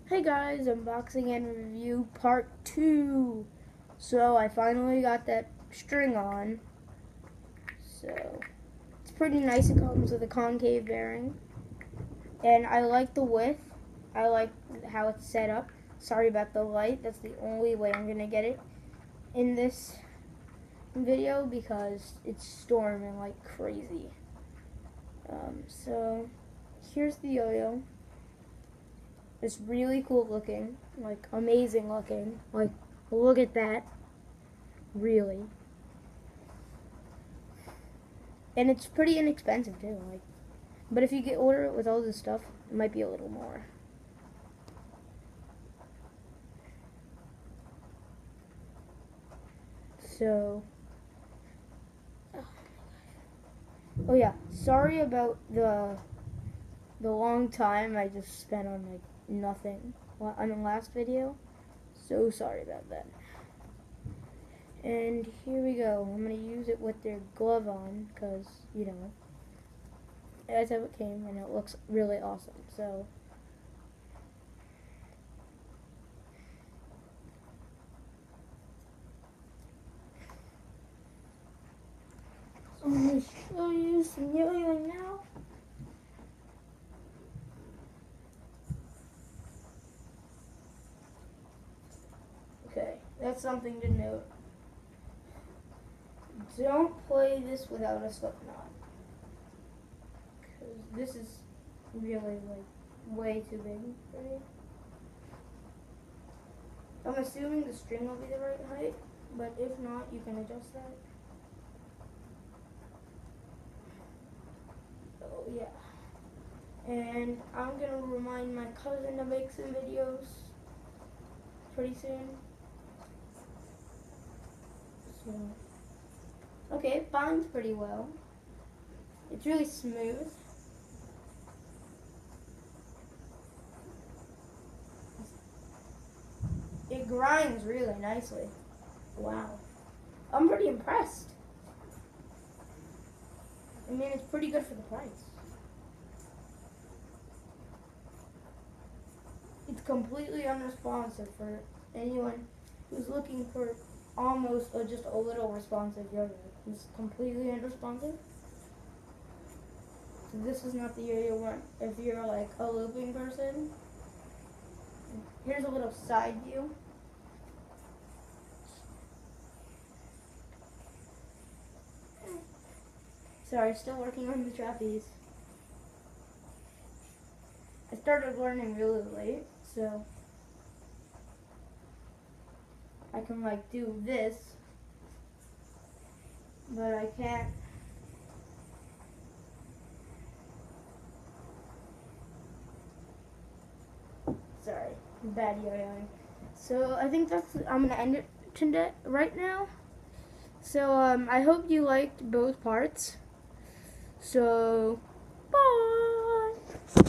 Hey guys, unboxing and review part 2. So I finally got that string on. So it's pretty nice. It comes with a concave bearing. And I like the width. I like how it's set up. Sorry about the light. That's the only way I'm going to get it in this video because it's storming like crazy. So here's the yo-yo. It's really cool looking, like amazing looking. Like, look at that. Really. And it's pretty inexpensive too. Like, but if you order it with all this stuff, it might be a little more. So, oh yeah, sorry about the long time I just spent on like nothing on the last video. So sorry about that. And here we go. I'm going to use it with their glove on because, you know, that's how it came and it looks really awesome. So, I'm going to show you some yo-yoing now. Okay, that's something to note. Don't play this without a slip knot, because this is really like way too big for me. I'm assuming the string will be the right height, but if not, you can adjust that. Oh yeah. And I'm gonna remind my cousin to make some videos pretty soon. So, okay, it binds pretty well. It's really smooth. It grinds really nicely. Wow. I'm pretty impressed. I mean, it's pretty good for the price. It's completely unresponsive for anyone who's looking for almost or just a little responsive yo-yo. It's completely unresponsive. So this is not the yo-yo one if you're like a looping person. Here's a little side view. Sorry, still working on the trapeze. I started learning really late, so I can like do this, but I can't. Sorry, bad yo-yoing. So I think I'm gonna end it today, right now. So I hope you liked both parts. So bye.